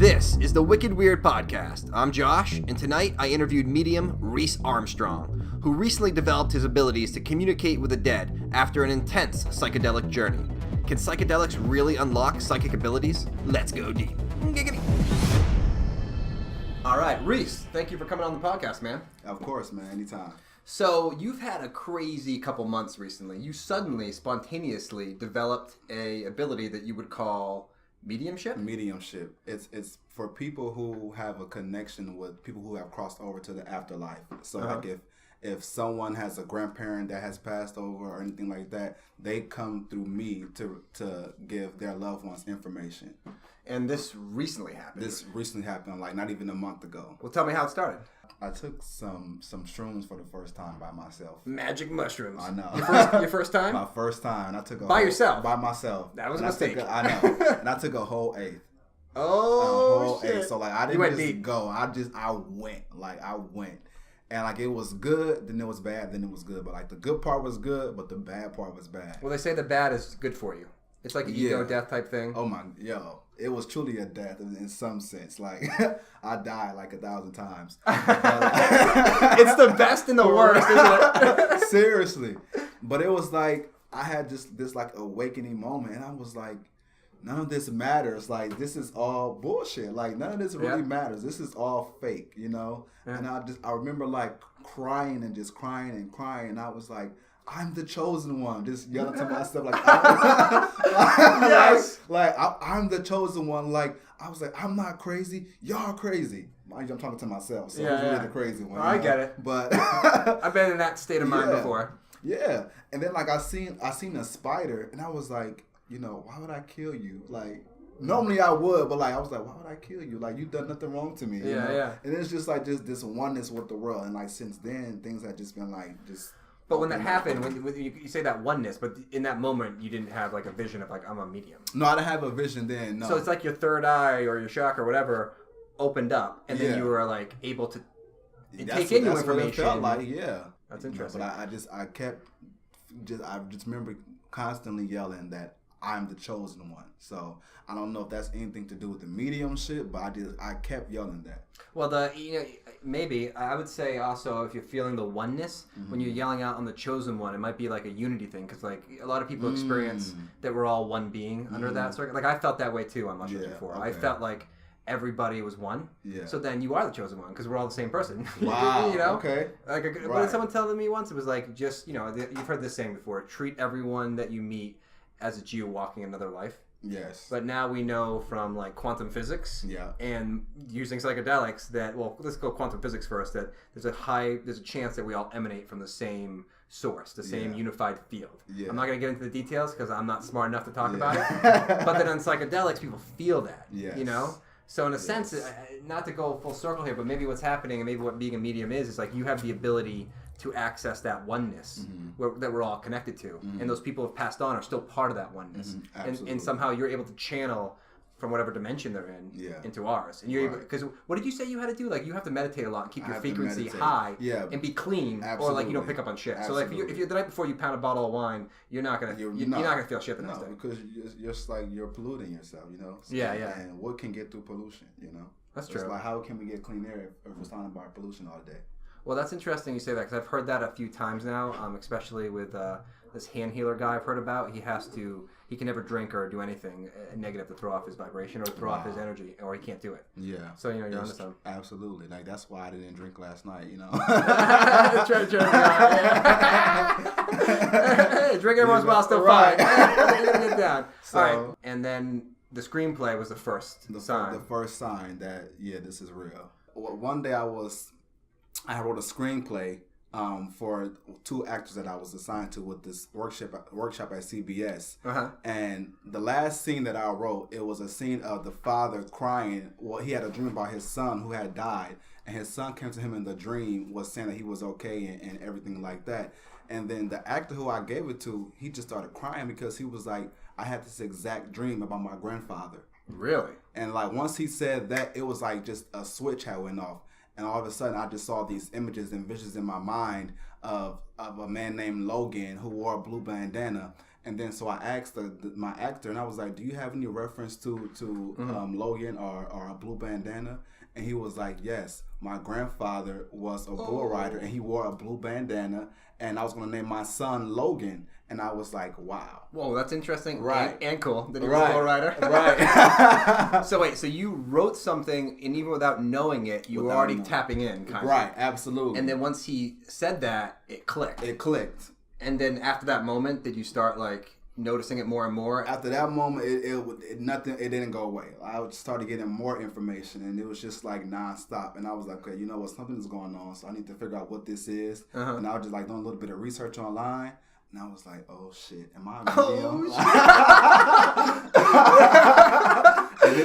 This is the Wicked Weird Podcast. I'm Josh, and tonight I interviewed Medium Reis Armstrong, who recently developed his abilities to communicate with the dead after an intense psychedelic journey. Can psychedelics really unlock psychic abilities? Let's go deep. Giggity. All right, Reis, thank you for coming on the podcast, man. Of course, man, anytime. So, you've had a crazy couple months recently. You suddenly, spontaneously developed a ability that you would call mediumship? Mediumship. It's for people who have a connection with people who have crossed over to the afterlife. So like if someone has a grandparent that has passed over or anything like that, they come through me to give their loved ones information. And this recently happened? This recently happened, like not even a month ago. Well, tell me how it started. I took some shrooms for the first time by myself. Magic mushrooms. I know. Your first time? My first time. I took yourself? By myself. That was a mistake. I know. And I took a whole eighth. Oh, shit. Eighth. So like I didn't just go. I went. And like it was good, then it was bad, then it was good. But like the good part was good, but the bad part was bad. Well, they say the bad is good for you. It's like an ego death type thing. Oh my, it was truly a death in some sense. Like I died like 1,000 times. It's the best and the worst, isn't it? Seriously, but it was like I had just this like awakening moment, and I was like, none of this matters. Like this is all bullshit. Like none of this really matters. This is all fake, you know. Yeah. And I remember like crying and just crying and crying. And I was like, I'm the chosen one. Just yelling to myself like, yes, I'm the chosen one. Like I was like, I'm not crazy. Y'all crazy. Mind you, I'm talking to myself, so I'm really the crazy one. I get it, but I've been in that state of mind before. Yeah, and then like I seen a spider, and I was like, you know, why would I kill you? Like, normally I would, but like I was like, why would I kill you? Like, you've done nothing wrong to me. You know? Yeah. And it's just like this oneness with the world, and like since then, things have just been like just. But when that happened, when you say that oneness, but in that moment, you didn't have like a vision of like I'm a medium. No, I didn't have a vision then. No. So it's like your third eye or your chakra or whatever opened up, and then you were like able to take in new information. What it felt like, That's interesting. But I just remember constantly yelling that I'm the chosen one. So I don't know if that's anything to do with the mediumship, but I kept yelling that. Well, maybe I would say also if you're feeling the oneness when you're yelling out on the chosen one, it might be like a unity thing because like a lot of people experience that we're all one being under that circle. Like I felt that way too on mushrooms before. Okay. I felt like everybody was one. Yeah. So then you are the chosen one because we're all the same person. Wow. You know? Okay. Like what did someone tell me once? It was like just you've heard this saying before. Treat everyone that you meet as it's you walking another life. Yes. But now we know from like quantum physics and using psychedelics that, well, let's go quantum physics first, that there's a chance that we all emanate from the same source, the same unified field. Yeah. I'm not going to get into the details because I'm not smart enough to talk about it. But then on psychedelics, people feel that, you know? So in a sense, not to go full circle here, but maybe what's happening and maybe what being a medium is like you have the ability to access that oneness that we're all connected to. And those people who have passed on are still part of that oneness. And somehow you're able to channel from whatever dimension they're in into ours. And you're able, because what did you say you had to do? Like you have to meditate a lot and keep your frequency high and be clean, or like you don't pick up on shit. Absolutely. So like if you're the night before you pound a bottle of wine, you're not gonna feel shit the next day. Because you're just like you're polluting yourself, you know. So, And what can get through pollution, you know? That's true. It's like how can we get clean air if we're talking about pollution all day? Well, that's interesting you say that because I've heard that a few times now, especially with this hand healer guy I've heard about. He can never drink or do anything negative to throw off his vibration or to throw off his energy, or he can't do it. Yeah. So, you're onto something. Absolutely. Like, that's why I didn't drink last night, you know. Hey, drink every once in a while, still fine. Get down. So, all right. And then the screenplay was the first sign. The first sign that, this is real. One day I wrote a screenplay for 2 actors that I was assigned to with this workshop at CBS. And the last scene that I wrote, it was a scene of the father crying. Well, he had a dream about his son who had died, and his son came to him in the dream, was saying that he was okay and everything like that. And then the actor who I gave it to, he just started crying because he was like, I had this exact dream about my grandfather. Really? And like once he said that, it was like just a switch had went off. And all of a sudden, I just saw these images and visions in my mind of a man named Logan who wore a blue bandana. And then so I asked my actor, and I was like, "Do you have any reference to Logan or a blue bandana?" And he was like, "Yes, my grandfather was a bull rider, and he wore a blue bandana, and I was going to name my son Logan." And I was like, "Wow, whoa, that's interesting, right, and cool that he was a bull rider, right." So wait, so you wrote something, and even without knowing it, you were already tapping in, kind of. Right, absolutely. And then once he said that, it clicked. It clicked. And then after that moment, did you start like noticing it more and more? After that moment, it didn't go away. I started getting more information, and it was just like nonstop. And I was like, okay, you know what? Something's going on, so I need to figure out what this is. And I was just like doing a little bit of research online, and I was like, oh shit, am I a medium?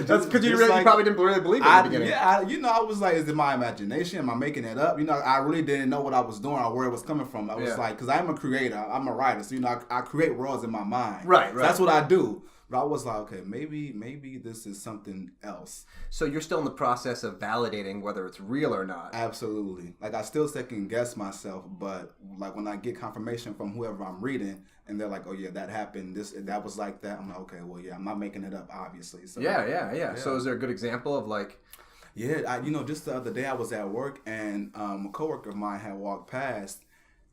That's because you probably didn't really believe it in the beginning. Yeah, I was like, is it my imagination? Am I making it up? I really didn't know what I was doing or where it was coming from. I was like, because I'm a creator, I'm a writer, so I create worlds in my mind. Right. So that's what I do. But I was like, okay, maybe this is something else. So you're still in the process of validating whether it's real or not. Absolutely. Like I still second guess myself, but like when I get confirmation from whoever I'm reading, and they're like, "Oh yeah, that happened. That was like that." I'm like, "Okay, well, yeah, I'm not making it up, obviously." So yeah. So is there a good example of like? Yeah, just the other day I was at work, and a coworker of mine had walked past,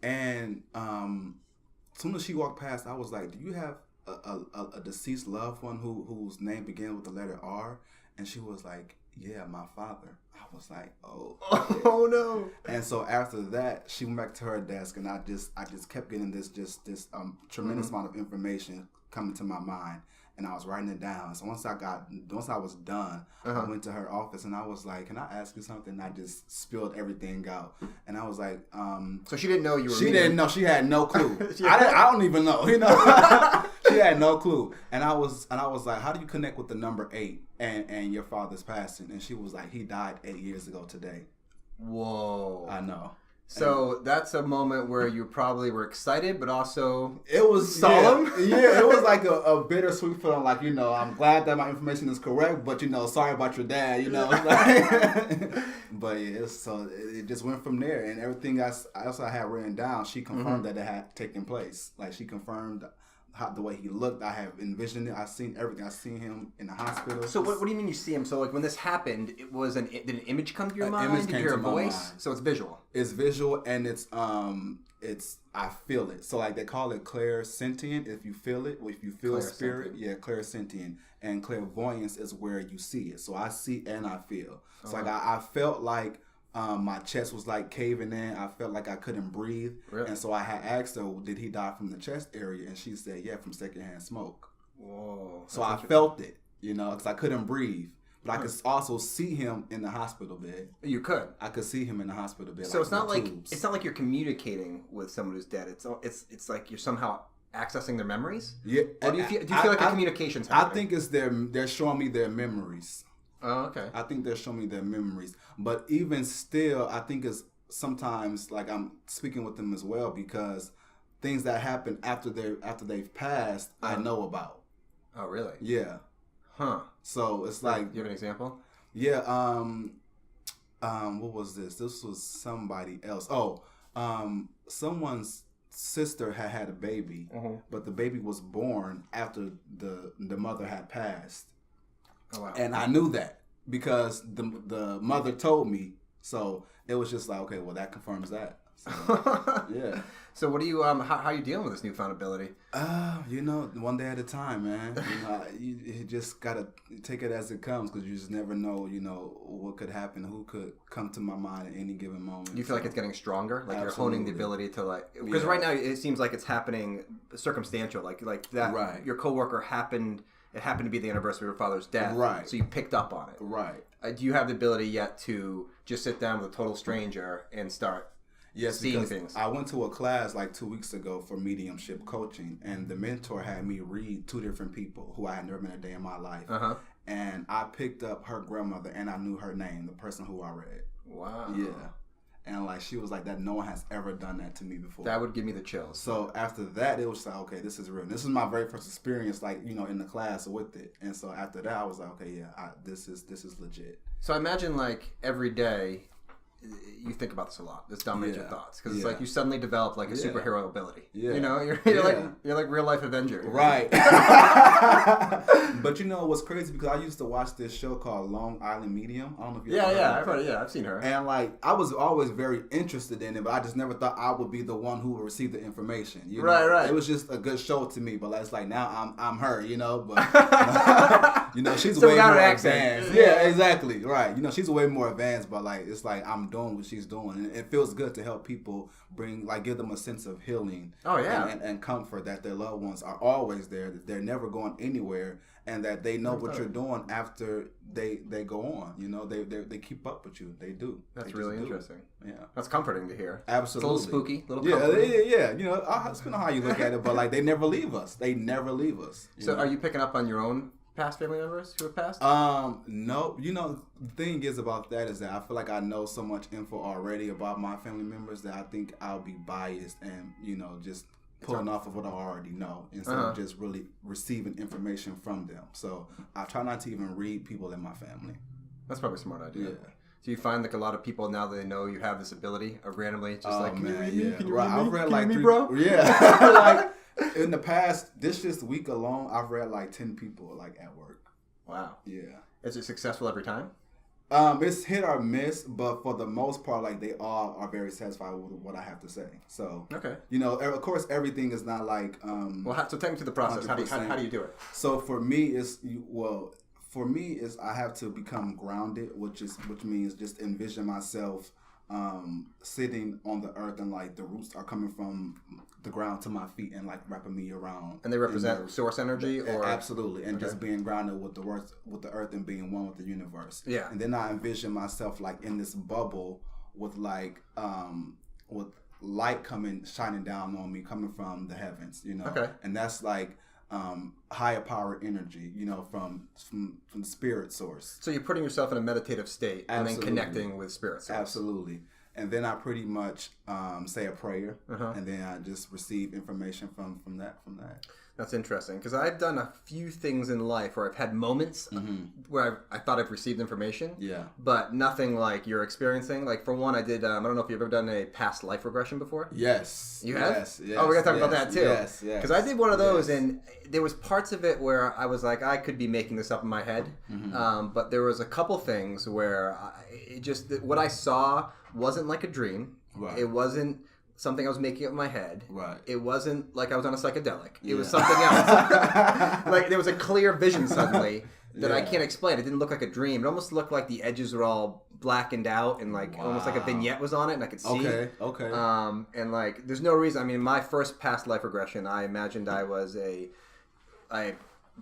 and as soon as she walked past, I was like, "Do you have a deceased loved one whose name began with the letter R?" And she was like, "Yeah, my father." I was like, oh no. And so after that, she went back to her desk, and I just kept getting this tremendous amount of information coming to my mind, and I was writing it down. So once I was done, I went to her office, and I was like, "Can I ask you something?" And I just spilled everything out, and I was like, So she didn't know you were. She didn't know. She had no clue. I don't even know. She had no clue, and I was like, "How do you connect with the number 8 and your father's passing?" And she was like, "He died 8 years ago today." Whoa. I know. So that's a moment where you probably were excited, but also it was solemn. Yeah, it was like a bittersweet feeling. Like, I'm glad that my information is correct, but sorry about your dad. But yeah, so it just went from there, and everything else I had written down, she confirmed that it had taken place. Like she confirmed the way he looked. I have envisioned it. I've seen everything. I've seen him in the hospital. So what do you mean you see him? So like when this happened, did an image come to your mind? Did you hear a voice? So it's visual. It's visual, and it's I feel it. So like they call it clairsentient. If you feel it, if you feel spirit, clairsentient. And clairvoyance is where you see it. So I see and I feel. So like I felt like my chest was like caving in. I felt like I couldn't breathe. Really? And so I had asked her, did he die from the chest area? And she said, yeah, from secondhand smoke. Whoa. So I felt it, because I couldn't breathe. But I could also see him in the hospital bed. You could. I could see him in the hospital bed. So it's not like you're communicating with someone who's dead. It's like you're somehow accessing their memories. Yeah. Or do you feel like a communication's happening? I think it's they're showing me their memories. Oh, okay. I think they're showing me their memories. But even still, I think it's sometimes like I'm speaking with them as well, because things that happen after they've passed, I know about. Oh, really? Yeah. Huh. So it's like, you have an example? Yeah. What was this? This was somebody else. Someone's sister had a baby, but the baby was born after the mother had passed. Oh, wow. And I knew that because the mother told me. So it was just like, okay, well, that confirms that. So, yeah. So what do you how are you dealing with this newfound ability? One day at a time, man. You just gotta take it as it comes, because you just never know, what could happen, who could come to my mind at any given moment. You feel like it's getting stronger, like Absolutely. you're honing the ability to because right now it seems like it's happening circumstantial, like that. Right. Your coworker happened to be the anniversary of your father's death, right? So you picked up on it, right? Do you have the ability yet to just sit down with a total stranger and start? Yes, seeing because things. I went to a class like 2 weeks ago for mediumship coaching, and the mentor had me read 2 different people who I had never met a day in my life. And I picked up her grandmother, and I knew her name, the person who I read. Wow. Yeah. And like she was like that, no one has ever done that to me before. That would give me the chills. So after that, it was like, okay, this is real. This is my very first experience, like, in the class with it. And so after that, I was like, okay, yeah, this is legit. So I imagine like every day, you think about this a lot. This dominates your thoughts because it's like you suddenly develop like a superhero ability. Yeah. You know, you're like real life Avenger. Right. But you know what's crazy, because I used to watch this show called Long Island Medium. I don't know if you ever heard of it. I've seen her. And like I was always very interested in it, but I just never thought I would be the one who would receive the information. You know? Right. It was just a good show to me, but it's like now I'm her, you know, but you know, she's way more advanced. Yeah, exactly. Right. You know, she's way more advanced, but like it's like I'm doing what she's doing, and it feels good to help people give them a sense of healing. Oh yeah. And comfort that their loved ones are always there, that they're never going anywhere, and that they know what you're doing after they go on. You know, they keep up with you. They do. That's really interesting. Yeah. That's comforting to hear. Absolutely. It's a little spooky, comforting. Yeah. You know, it's depending on how you look at it, but like they never leave us. They never leave us. So are you picking up on your own past family members who have passed? No. You know, the thing is about that is that I feel like I know so much info already about my family members that I think I'll be biased and, you know, just pulling off of what I already know instead of just really receiving information from them. So I try not to even read people in my family. That's probably a smart idea. Yeah. Do you find like a lot of people now that they know you have this ability of randomly just can you read me? Can you read me? I've read like me, bro? Yeah. Like in the past, this week alone, I've read like 10 people like at work. Wow. Yeah. Is it successful every time? It's hit or miss, but for the most part, like they all are very satisfied with what I have to say. So, you know, of course, everything is not like. So take me through the process. How do you do it? So for me, I have to become grounded, which means just envision myself sitting on the earth and like the roots are coming from the ground to my feet and like wrapping me around. And they represent source energy, or absolutely, and just being grounded with the earth and being one with the universe. Yeah. And then I envision myself like in this bubble with like with light shining down on me, coming from the heavens. You know. Okay. And that's like higher power energy, you know, from the spirit source. So you're putting yourself in a meditative state and then connecting with spirit source. Absolutely. And then I pretty much say a prayer, and then I just receive information from that. That's interesting, because I've done a few things in life where I've had moments where I thought I've received information, but nothing like you're experiencing. Like for one, I did, I don't know if you've ever done a past life regression before. Yes. You have? Yes. Oh, we got to talk about that too. Yes. Because I did one of those, and there was parts of it where I was like, I could be making this up in my head, but there was a couple things where what I saw wasn't like a dream. Right. It wasn't something I was making up in my head. Right. It wasn't like I was on a psychedelic. It was something else. Like there was a clear vision suddenly that I can't explain. It didn't look like a dream. It almost looked like the edges were all blackened out and like almost like a vignette was on it and I could see. Okay. And like there's no reason. I mean, my first past life regression, I imagined I was a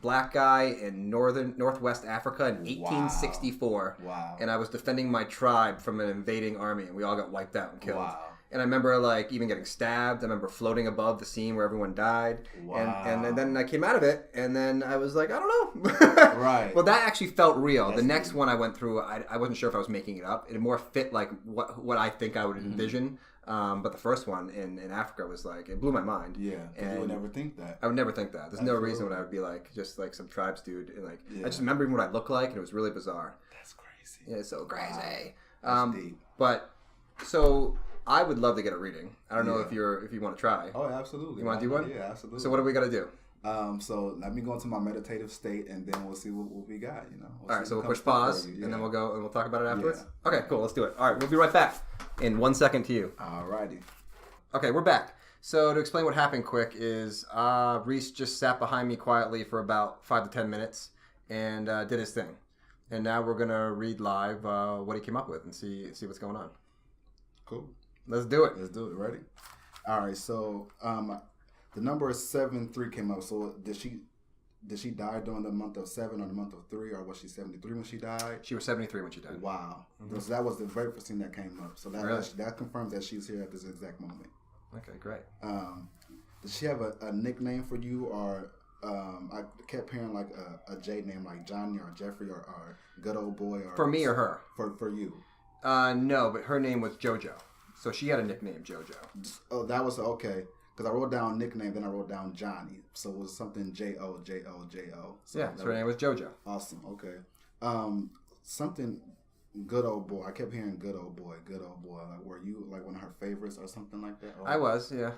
black guy in northwest Africa in 1864. Wow. And I was defending my tribe from an invading army and we all got wiped out and killed. Wow. And I remember like even getting stabbed. I remember floating above the scene where everyone died. Wow. And then I came out of it and then I was like, I don't know. Right. Well, that actually felt real. The next one I went through, I wasn't sure if I was making it up. It more fit like what I think I would envision. But the first one in Africa was like, it blew my mind. Yeah, and you would never think that. I would never think that. There's no reason when I would be like, just like some tribes dude. And like, I just remember what I looked like, and it was really bizarre. That's crazy. Yeah, it's so crazy. Wow. That's deep. But so I would love to get a reading. I don't know if you want to try. Oh, absolutely. You want to do one? Yeah, absolutely. So what do we got to do? So let me go into my meditative state, and then we'll see what we got. You know. All right. So we'll push pause, and then we'll go and we'll talk about it afterwards. Yeah. Okay. Cool. Let's do it. All right. We'll be right back in 1 second to you. All righty. Okay, we're back. So to explain what happened quick is Reis just sat behind me quietly for about 5 to 10 minutes and did his thing. And now we're going to read live what he came up with and see what's going on. Cool. Let's do it. Let's do it. Ready? All right. So the number 73 came up. So did she die during the month of 7 or the month of 3, or was she 73 when she died? She was 73 when she died. Wow. So that was the very first thing that came up. So that confirms that she's here at this exact moment. Okay, great. Does she have a nickname for you, or I kept hearing like a J name, like Johnny or Jeffrey or Good Old Boy? Or for me or her? For you. No, but her name was JoJo. So she had a nickname, JoJo. Oh, that was okay. Because I wrote down nickname, then I wrote down Johnny. So it was something J-O. So her name was JoJo. Awesome. Okay. Something Good old boy. I kept hearing good old boy, good old boy. Like, were you like one of her favorites or something like that? Or... I was, yeah.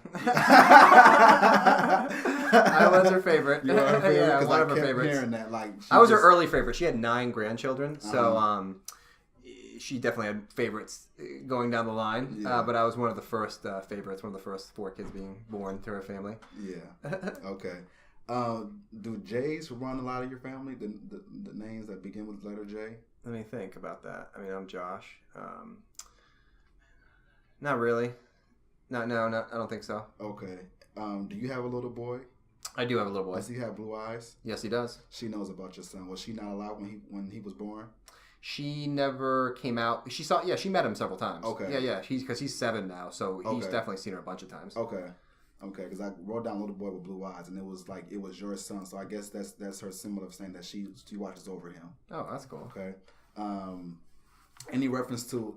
I was her favorite. You were her favorite? Yeah, one of her favorites. Hearing that, like, I was her early favorite. She had 9 grandchildren, so she definitely had favorites going down the line. Yeah. But I was one of the first favorites, one of the first 4 kids being born to her family. Yeah. Okay. Do J's run a lot of your family? The names that begin with the letter J? Let me think about that. I mean, I'm Josh. Not really. No, I don't think so. Okay. Do you have a little boy? I do have a little boy. Does he have blue eyes? Yes, he does. She knows about your son. Was she not allowed when he was born? She never came out. She met him several times. Okay. Yeah. Because he's 7 now, so he's definitely seen her a bunch of times. Okay. Because I wrote down little boy with blue eyes, and it was your son. So I guess that's her symbol of saying that she watches over him. Oh, that's cool. Okay. Any reference to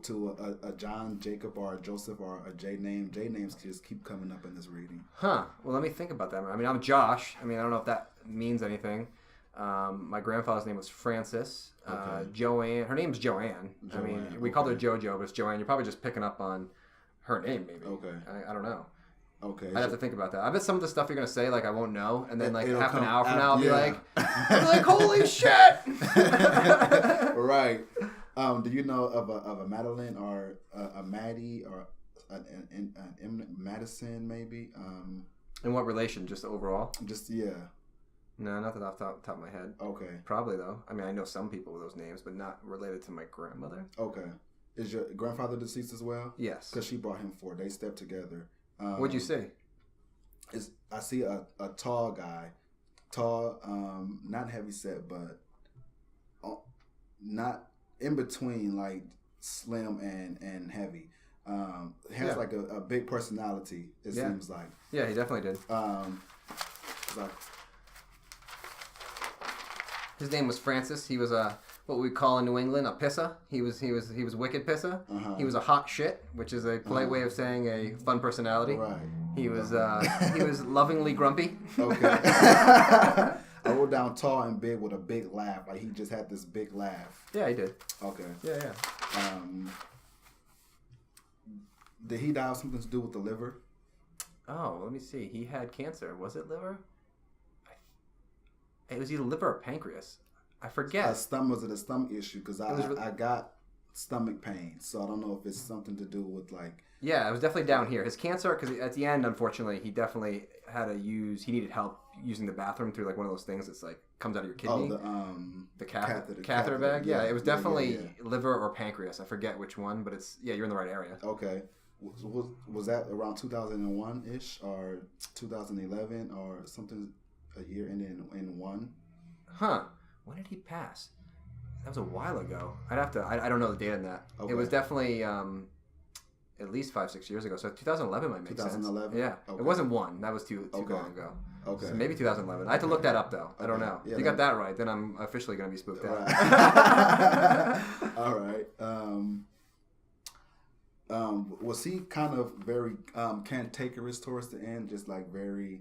a John, Jacob, or a Joseph, or a J name? J names just keep coming up in this reading. Huh. Well, let me think about that. I mean, I'm Josh. I mean, I don't know if that means anything. My grandfather's name was Francis. Okay. Joanne. Her name's Joanne. I mean, we called her JoJo, but it's Joanne. You're probably just picking up on her name, maybe. Okay. I don't know. Okay. I'd have to think about that. I bet some of the stuff you're going to say, like, I won't know. And then, like, half an hour from now, I'll be like, holy shit! Right. Do you know of a Madeline or a Maddie or an Madison, maybe? In what relation? Just overall? Just, yeah. No, nothing off the top of my head. Okay. Probably, though. I mean, I know some people with those names, but not related to my grandmother. Okay. Is your grandfather deceased as well? Yes. Because she brought him forward. They stepped together. What'd you see? I see a tall guy. Tall, not heavy set, but not in between, like slim and heavy. Has like a big personality, it seems like. Yeah, he definitely did. His name was Francis. He was what we call in New England a pissa. He was wicked pissa. Uh-huh. He was a hot shit, which is a polite way of saying a fun personality. Right. He was lovingly grumpy. Okay. I wrote down tall and big with a big laugh. Like he just had this big laugh. Yeah, he did. Okay. Yeah. Did he die of something to do with the liver? Oh, let me see. He had cancer. Was it liver? It was either liver or pancreas. I forget. Was it a stomach issue? Because I got stomach pain, so I don't know if it's something to do with like. Yeah, it was definitely down here. His cancer, because at the end, unfortunately, he definitely he needed help using the bathroom through like one of those things that's like comes out of your kidney. Oh, the catheter bag. Yeah, it was definitely liver or pancreas. I forget which one, but you're in the right area. Okay. Was that around 2001-ish or 2011 or something? A year in one. Huh. When did he pass? That was a while ago. I don't know the date on that. Okay. It was definitely at least 5-6 years ago. So 2011 might make 2011? sense. Yeah. Okay. It wasn't one. That was too long ago. Okay. So maybe 2011. I have to look that up though. I don't know. Yeah, if you got that right, then I'm officially going to be spooked out. Right. All right. Was he kind of very cantankerous towards the end, just like very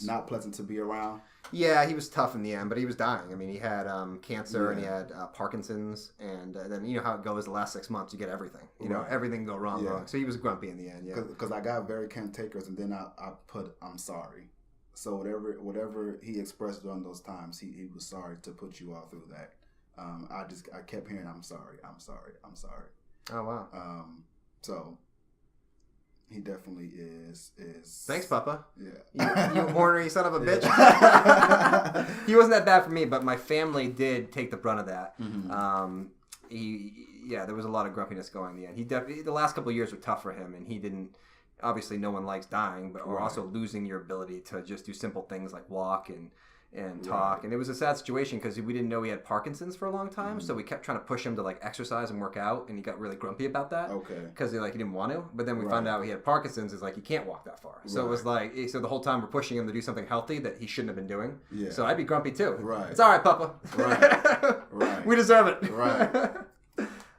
not pleasant to be around? Yeah, he was tough in the end, but he was dying. I mean, he had cancer and he had Parkinson's, and then you know how it goes. The last 6 months, you get everything. You know, everything go wrong. So he was grumpy in the end. Yeah, because I got very cantankerous, and then I put I'm sorry. So whatever he expressed during those times, he was sorry to put you all through that. I kept hearing I'm sorry. Oh wow. So he definitely is. Thanks, Papa. Yeah. You ornery son of a bitch. He wasn't that bad for me, but my family did take the brunt of that. Mm-hmm. There was a lot of grumpiness going in the end. The last couple of years were tough for him, and he didn't. Obviously, no one likes dying, but or also losing your ability to just do simple things like walk and talk. Right. And it was a sad situation because we didn't know he had Parkinson's for a long time, so we kept trying to push him to like exercise and work out, and he got really grumpy about that. Okay. Because he didn't want to. But then we found out he had Parkinson's. It's like he can't walk that far. So it was like the whole time we're pushing him to do something healthy that he shouldn't have been doing. Yeah. So I'd be grumpy too. Right. It's all right, Papa. Right. We deserve it. Right.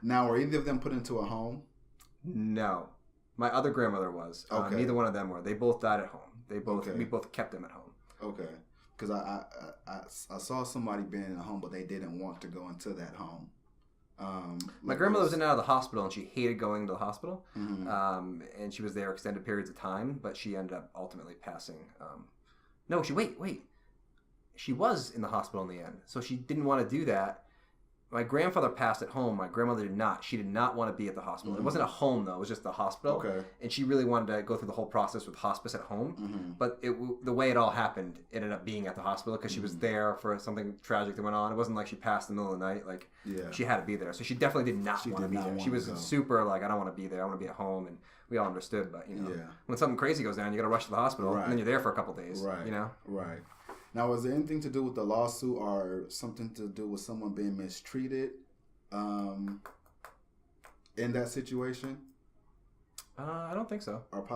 Now, were either of them put into a home? No. My other grandmother was. Okay. Neither one of them were. They both died at home. We both kept them at home. Okay. Because I saw somebody being in a home, but they didn't want to go into that home. My grandmother was in and out of the hospital, and she hated going to the hospital. And she was there extended periods of time, but she ended up ultimately passing. No, wait. She was in the hospital in the end, so she didn't want to do that. My grandfather passed at home. My grandmother did not. She did not want to be at the hospital. It wasn't a home, though. It was just the hospital. Okay. And she really wanted to go through the whole process with hospice at home. But the way it all happened, it ended up being at the hospital because she was there for something tragic that went on. It wasn't like she passed in the middle of the night. Like, she had to be there. So she definitely did not want to be there. She was super like, I don't want to be there. I want to be at home. And we all understood. But, when something crazy goes down, you got to rush to the hospital. And then you're there for a couple of days. Right. You know? Right. Now, was there anything to do with the lawsuit or something to do with someone being mistreated? In that situation? I don't think so. Or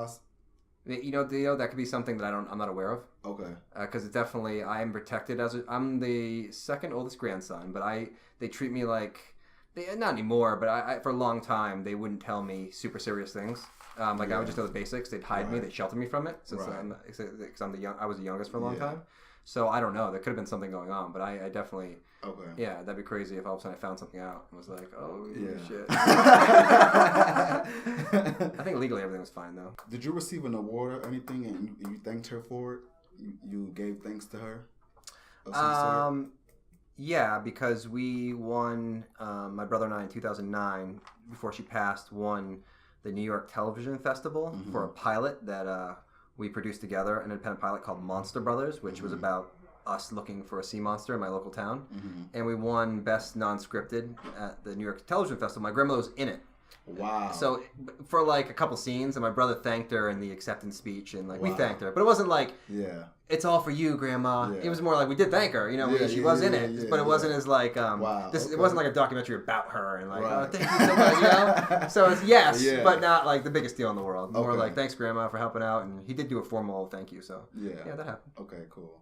that could be something that I'm not aware of. Okay. Because definitely I am protected I'm the second oldest grandson, but they treat me like not anymore, but I for a long time they wouldn't tell me super serious things. I would just know the basics. They'd hide me. They'd shelter me from it. Because I was the youngest for a long time. So I don't know. There could have been something going on, but I definitely. Okay. Yeah, that'd be crazy if all of a sudden I found something out and was like, oh, shit. I think legally everything was fine, though. Did you receive an award or anything and you thanked her for it? You gave thanks to her? Yeah, because we won, my brother and I in 2009, before she passed, won the New York Television Festival for a pilot that we produced together, an independent pilot called Monster Brothers, which was about us looking for a sea monster in my local town. And we won Best Non-Scripted at the New York Television Festival. My grandmother was in it. Wow. So for like a couple scenes, and my brother thanked her in the acceptance speech, and we thanked her. But it wasn't like, it's all for you, Grandma. It was more like we did thank her. She was in it, but it wasn't as like, it wasn't like a documentary about her and like, oh, thank you so much, So it's yes, but not like the biggest deal in the world. More like, thanks, Grandma, for helping out. And he did do a formal thank you, so yeah, that happened. Okay, cool.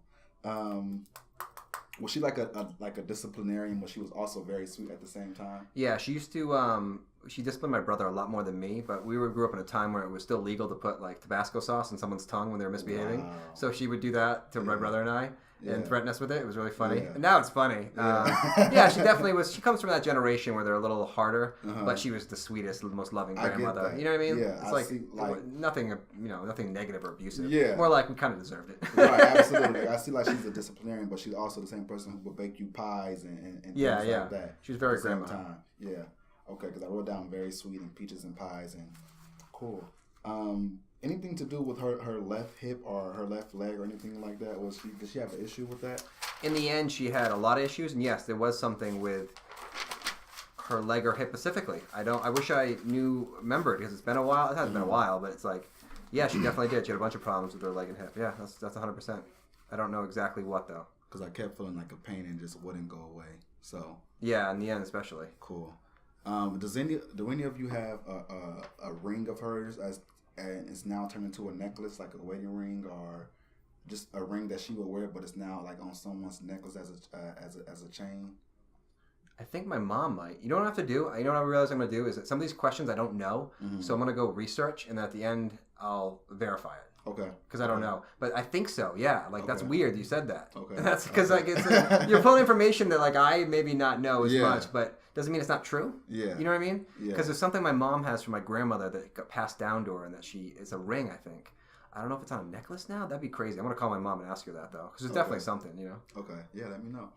Was she like a disciplinarian, but she was also very sweet at the same time? Yeah, she used to. She disciplined my brother a lot more than me, but we grew up in a time where it was still legal to put like Tabasco sauce in someone's tongue when they were misbehaving. Wow. So she would do that to my brother and I. And threaten us with it. It was really funny. And now it's funny. She definitely was. She comes from that generation where they're a little harder, but she was the sweetest, most loving grandmother. You know what I mean? Yeah, it's nothing negative or abusive. Yeah. More like we kind of deserved it. Right, absolutely. I see like she's a disciplinarian, but she's also the same person who would bake you pies and things like that. She was very grandma. Yeah. Okay, because I wrote down very sweet and peaches and pies and cool. Anything to do with her left hip or her left leg or anything like that? Did she have an issue with that? In the end, she had a lot of issues, and yes, there was something with her leg or hip specifically. I wish I remembered because it's been a while. It hasn't been a while, but it's like, yeah, she definitely did. She had a bunch of problems with her leg and hip. Yeah, that's 100%. I don't know exactly what though. Because I kept feeling like a pain and just wouldn't go away. So yeah, in the end, especially. Cool. Do any of you have a ring of hers and it's now turned into a necklace, like a wedding ring, or just a ring that she would wear, but it's now like on someone's necklace as a chain? I think my mom might. You know what I have to do? You know what I realize I'm going to do is that some of these questions I don't know, so I'm going to go research, and at the end I'll verify it. Okay. Because I don't know, but I think so. Yeah, that's weird. You said that. Okay. That's because you're pulling information that like I maybe not know as much, but doesn't mean it's not true. Yeah. You know what I mean? Because there's something my mom has from my grandmother that got passed down to her, and that it's a ring. I think. I don't know if it's on a necklace now. That'd be crazy. I'm gonna call my mom and ask her that though, because it's definitely something. Okay. Yeah. Let me know.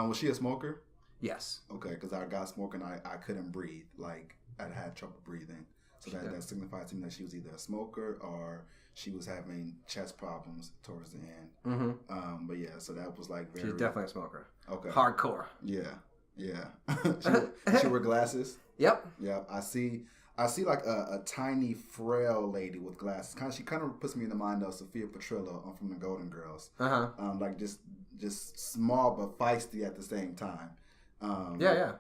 Was she a smoker? Yes. Okay. Because I got smoking. I couldn't breathe. Like I had trouble breathing. So that signified to me that she was either a smoker or she was having chest problems towards the end. But yeah, so that was like very... She's definitely a smoker. Okay. Hardcore. Yeah. She wear glasses? Yep. Yeah. I see like a tiny, frail lady with glasses. She kind of puts me in the mind of Sophia Petrillo from the Golden Girls. Like just small but feisty at the same time. Yeah.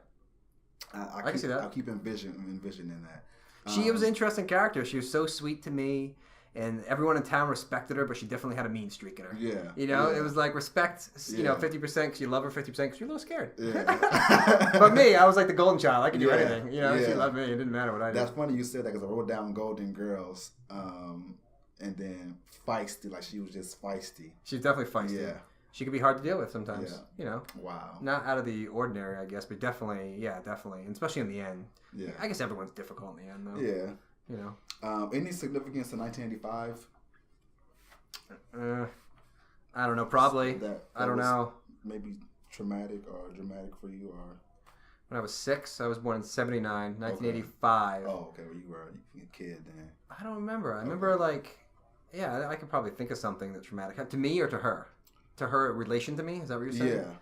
I can see that. I keep envisioning that. She was an interesting character. She was so sweet to me, and everyone in town respected her, but she definitely had a mean streak in her. Yeah. It was like respect, 50% because you love her, 50% because you're a little scared. Yeah. But me, I was like the golden child. I could do anything. She loved me. It didn't matter what I did. That's funny you said that because I wrote down Golden Girls, and then feisty, like she was just feisty. She's definitely feisty. Yeah. She could be hard to deal with sometimes. Yeah. You know. Wow. Not out of the ordinary, I guess, but definitely, and especially in the end. Yeah. I guess everyone's difficult in the end, though. Yeah. You know. Any significance in 1985? I don't know. Probably. I don't know. Maybe traumatic or dramatic for you, or. When I was 6, I was born in 1979, 1985. Oh, okay. Well, you were a kid then. I don't remember. I remember I could probably think of something that's traumatic. To me or to her? To her relation to me? Is that what you're saying? Yeah.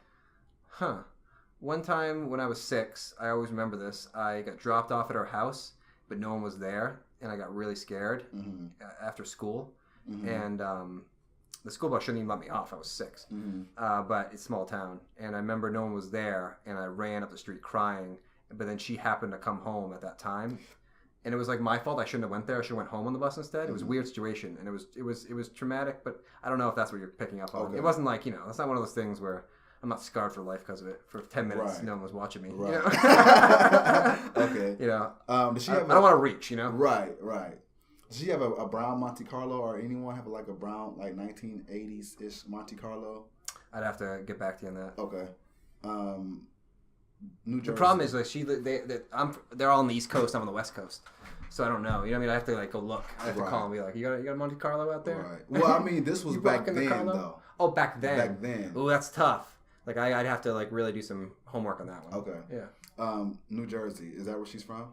Huh. One time when I was 6, I always remember this. I got dropped off at her house, but no one was there, and I got really scared after school. Mm-hmm. And the school bus shouldn't even let me off. I was 6. Mm-hmm. But it's a small town. And I remember no one was there, and I ran up the street crying. But then she happened to come home at that time. And it was like my fault. I shouldn't have went there. I should have went home on the bus instead. It was a weird situation. And it was traumatic, but I don't know if that's what you're picking up on. Okay. It wasn't like, it's not one of those things where I'm not scarred for life because of it. For 10 minutes, no one was watching me. Right. Okay. Does she have I don't want to reach, Right. Does she have a brown Monte Carlo, or anyone have a brown 1980s-ish Monte Carlo? I'd have to get back to you on that. Okay. New Jersey. The problem is they're all on the East Coast. I'm on the West Coast, so I don't know. You know what I mean? I have to go look. I have to call and be like, you got a Monte Carlo out there? Right. Well, I mean, this was back then though. Oh, back then. Back then. Oh, that's tough. I'd have to really do some homework on that one. Okay. Yeah. New Jersey, is that where she's from?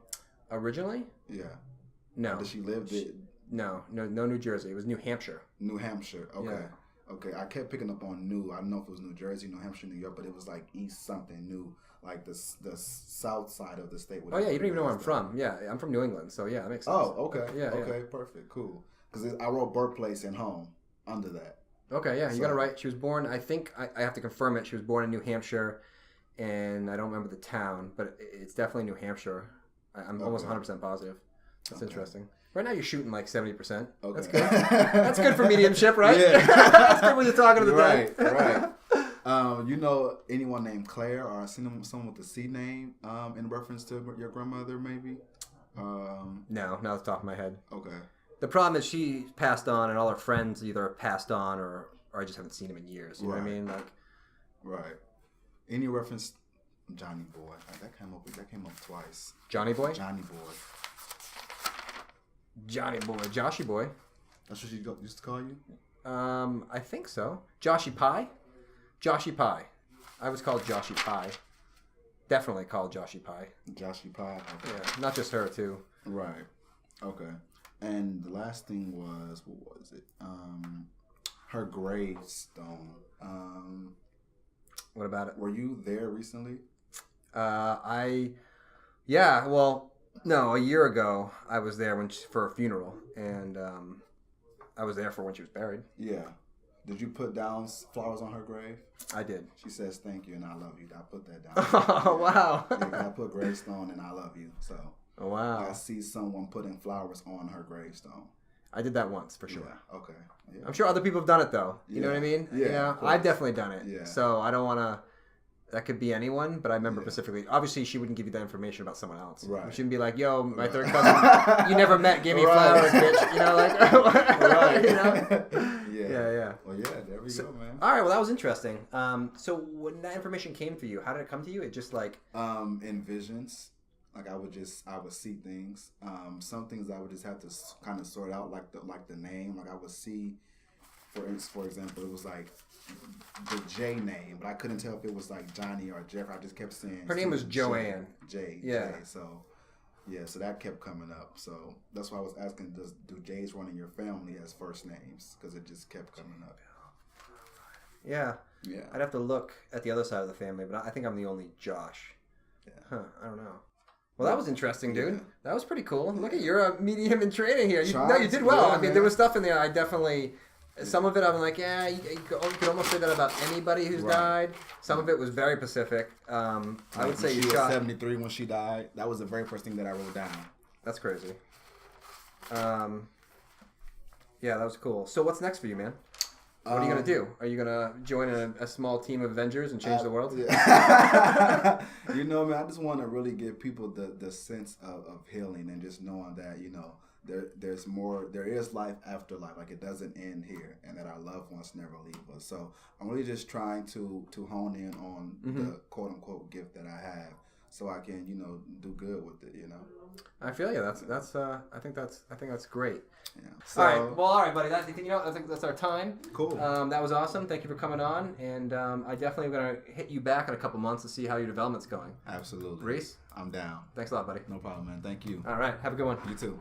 Originally? Yeah. No. Does she live there? No, New Jersey. It was New Hampshire. New Hampshire. Okay. Yeah. Okay. I kept picking up on New. I don't know if it was New Jersey, New Hampshire, New York, but it was East something New, the south side of the state. Oh yeah, you don't even know where I'm from. Yeah, I'm from New England, so yeah, that makes sense. Oh, okay. Yeah. Okay. Perfect. Cool. Because I wrote birthplace and home under that. Okay. Yeah, you got it right. She was born. I think I have to confirm it. She was born in New Hampshire, and I don't remember the town, but it's definitely New Hampshire. I'm almost 100% positive. That's interesting. Right now you're shooting 70%. Okay. That's good. That's good for mediumship, right? Yeah. That's good when you're talking to the dead. Right. You know anyone named Claire, or someone with a C name in reference to your grandmother, maybe? No, not off the top of my head. Okay. The problem is she passed on, and all her friends either passed on or I just haven't seen them in years. You know what I mean? Right. Any reference? Johnny Boy. That came up twice. Johnny Boy? Johnny Boy. Johnny Boy. Joshy Boy. That's what she used to call you? I think so. Joshy Pie? Joshy Pie. I was called Joshy Pie. Definitely called Joshy Pie. Joshy Pie. Okay. Yeah, not just her, too. Right. Okay. And the last thing was, what was it? Her gravestone. What about it? Were you there recently? No, a year ago I was there for a funeral, and I was there for when she was buried. Yeah. Did you put down flowers on her grave? I did. She says, "Thank you and I love you." I put that down. Oh, wow. Yeah, I put gravestone and I love you. So. Oh, wow. I see someone putting flowers on her gravestone. I did that once, for sure. Yeah. Okay. Yeah. I'm sure other people have done it, though. You know what I mean? Yeah. I've definitely done it. Yeah. So I don't want to... That could be anyone, but I remember specifically. Obviously, she wouldn't give you that information about someone else. Right. She wouldn't be like, "Yo, my third cousin, you never met, gave me flowers, bitch." You know, right. You know? Yeah. Well, yeah. There we go, man. All right. Well, that was interesting. So when that information came for you, how did it come to you? It just in visions. I would see things. Some things I would just have to kind of sort out, like the name. I would see, for example, it was the J name, but I couldn't tell if it was Johnny or Jeff. I just kept saying her name was Joanne. J. So that kept coming up. So that's why I was asking, do J's run in your family as first names? Because it just kept coming up. Yeah. Yeah. I'd have to look at the other side of the family, but I think I'm the only Josh. Yeah. Huh. I don't know. Well, that was interesting, dude. Yeah. That was pretty cool. Look at you're a medium in training here. You did well. I mean, there was stuff in there. I definitely. Some of it I'm like, you could almost say that about anybody who's died. Some of it was very specific. I would say she was 73 when she died. That was the very first thing that I wrote down. That's crazy. Yeah, that was cool. So what's next for you, man? What are you going to do? Are you going to join a small team of Avengers and change the world? Yeah. Man, I just want to really give people the sense of healing and just knowing that, there's more. There is life after life. Like it doesn't end here, and that our loved ones never leave us. So I'm really just trying to hone in on the quote unquote gift that I have, so I can do good with it. I feel you. That's I think that's great. Yeah. So, all right, buddy. I think that's our time. Cool. That was awesome. Thank you for coming on, and I definitely am gonna hit you back in a couple months to see how your development's going. Absolutely. Reese, I'm down. thanks a lot, buddy. No problem, man. Thank you. All right. Have a good one. You too.